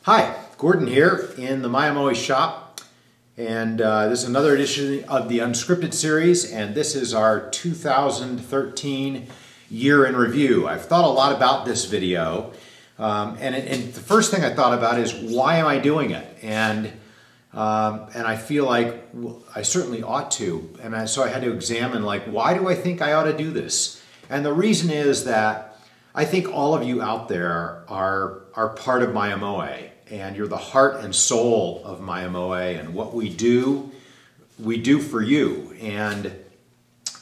Hi, Gordon here in the MyMOA shop, and this is another edition of the Unscripted Series, and this is our 2013 year in review. I've thought a lot about this video, and the first thing I thought about is why am I doing it? And I feel like I certainly ought to, and so I had to examine, like, why do I think I ought to do this? And the reason is that I think all of you out there are part of MyMOA, and you're the heart and soul of MyMOA, and what we do for you, and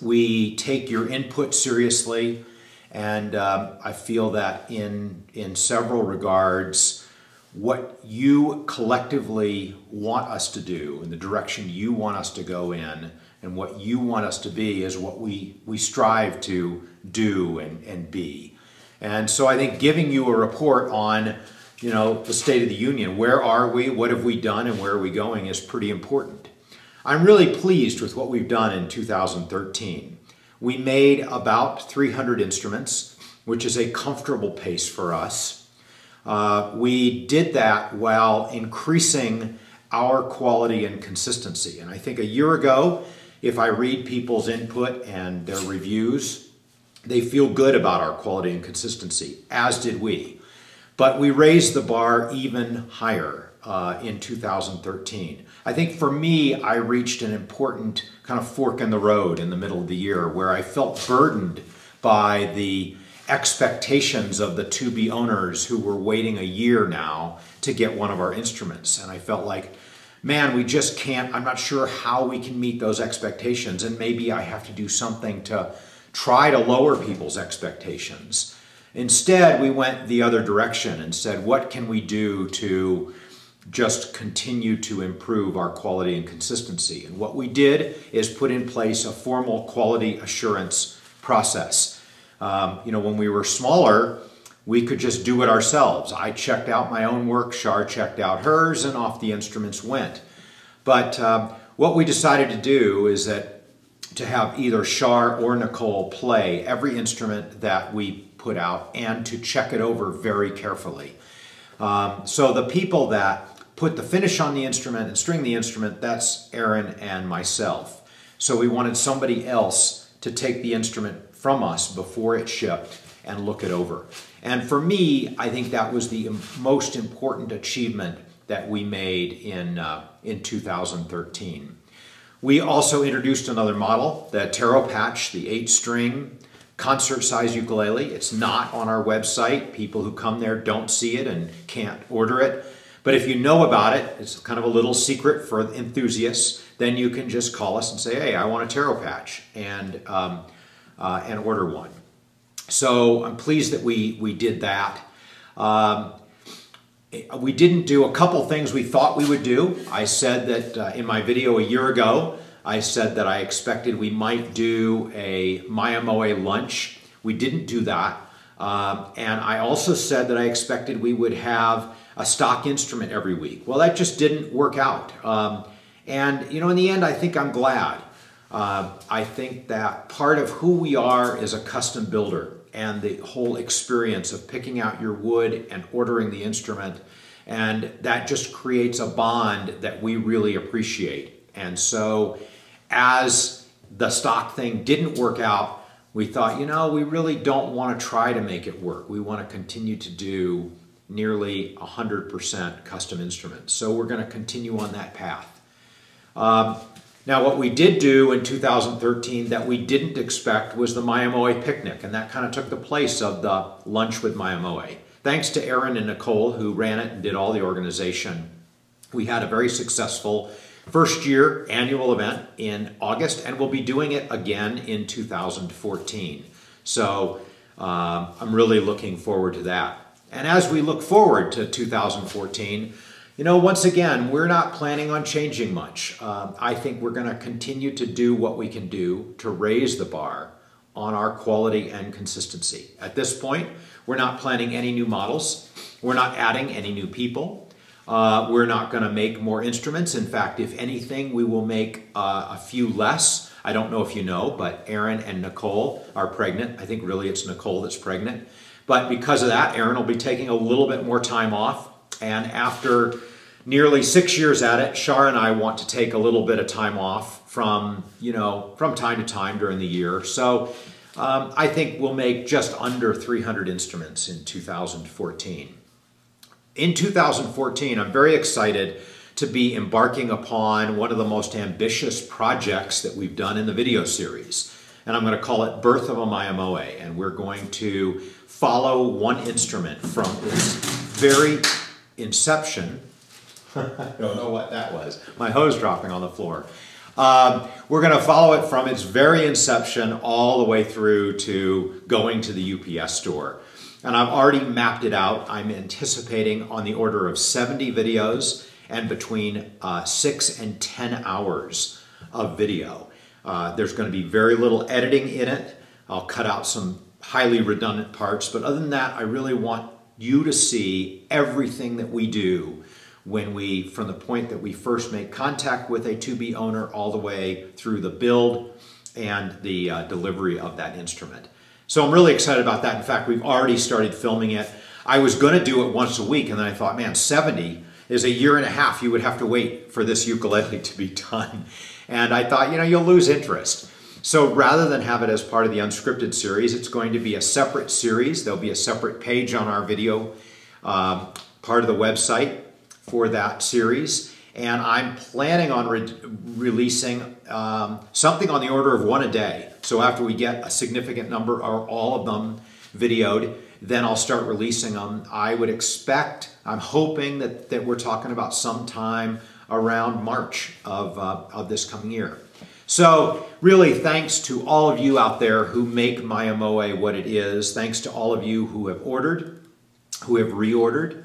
we take your input seriously, and I feel that in several regards, what you collectively want us to do, and the direction you want us to go in, and what you want us to be is what we strive to do and be. And so I think giving you a report on, the State of the Union, where are we, what have we done, and where are we going is pretty important. I'm really pleased with what we've done in 2013. We made about 300 instruments, which is a comfortable pace for us. We did that while increasing our quality and consistency. And I think a year ago, if I read people's input and their reviews, they feel good about our quality and consistency, as did we. But we raised the bar even higher in 2013. I think for me, I reached an important kind of fork in the road in the middle of the year where I felt burdened by the expectations of the to-be owners who were waiting a year now to get one of our instruments. And I felt like, man, we just can't, I'm not sure how we can meet those expectations, and maybe I have to do something to try to lower people's expectations. Instead, we went the other direction and said, what can we do to just continue to improve our quality and consistency? And what we did is put in place a formal quality assurance process. When we were smaller, we could just do it ourselves. I checked out my own work, Shar checked out hers, and off the instruments went. But what we decided to do is that to have either Shar or Nicole play every instrument that we put out and to check it over very carefully. So the people that put the finish on the instrument and string the instrument, that's Aaron and myself. So we wanted somebody else to take the instrument from us before it shipped and look it over. And for me, I think that was the most important achievement that we made in 2013. We also introduced another model, the Taro Patch, the 8-string concert-size ukulele. It's not on our website. People who come there don't see it and can't order it. But if you know about it, it's kind of a little secret for enthusiasts, then you can just call us and say, hey, I want a Taro Patch, and order one. So I'm pleased that we did that. We didn't do a couple things we thought we would do. I said that in my video a year ago, I said that I expected we might do a MyMOA lunch. We didn't do that. And I also said that I expected we would have a stock instrument every week. Well, that just didn't work out. In the end, I think I'm glad. I think that part of who we are is a custom builder, and the whole experience of picking out your wood and ordering the instrument, and that just creates a bond that we really appreciate. And so as the stock thing didn't work out, we thought, we really don't want to try to make it work. We want to continue to do nearly 100% custom instruments. So we're going to continue on that path. Now, what we did do in 2013 that we didn't expect was the MyMOA picnic, and that kind of took the place of the lunch with MyMOA. Thanks to Aaron and Nicole, who ran it and did all the organization, we had a very successful first-year annual event in August, and we'll be doing it again in 2014. So I'm really looking forward to that. And as we look forward to 2014, once again, we're not planning on changing much. I think we're going to continue to do what we can do to raise the bar on our quality and consistency. At this point, we're not planning any new models. We're not adding any new people. We're not going to make more instruments. In fact, if anything, we will make a few less. I don't know if you know, but Aaron and Nicole are pregnant. I think really it's Nicole that's pregnant. But because of that, Aaron will be taking a little bit more time off, And after nearly 6 years at it, Shar and I want to take a little bit of time off from time to time during the year. So I think we'll make just under 300 instruments in 2014. In 2014, I'm very excited to be embarking upon one of the most ambitious projects that we've done in the video series. And I'm going to call it Birth of a Maiamoe. And we're going to follow one instrument from its very inception. I don't know what that was. My hose dropping on the floor. We're going to follow it from its very inception all the way through to going to the UPS store. And I've already mapped it out. I'm anticipating on the order of 70 videos and between 6 and 10 hours of video. There's going to be very little editing in it. I'll cut out some highly redundant parts, but other than that, I really want you to see everything that we do from the point that we first make contact with a to-be owner all the way through the build and the delivery of that instrument. So I'm really excited about that. In fact, we've already started filming it. I was going to do it once a week, and then I thought, man, 70 is a year and a half. You would have to wait for this ukulele to be done. And I thought, you'll lose interest. So rather than have it as part of the Unscripted series, it's going to be a separate series. There'll be a separate page on our video part of the website for that series. And I'm planning on releasing something on the order of one a day. So after we get a significant number or all of them videoed, then I'll start releasing them. I would expect, I'm hoping that we're talking about sometime around March of this coming year. So really thanks to all of you out there who make Maiamoe what it is. Thanks to all of you who have ordered, who have reordered.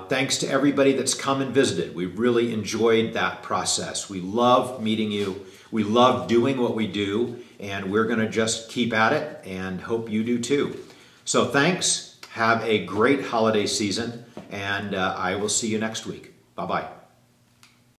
Thanks to everybody that's come and visited. We've really enjoyed that process. We love meeting you. We love doing what we do, and we're going to just keep at it and hope you do too. So thanks. Have a great holiday season, and I will see you next week. Bye-bye.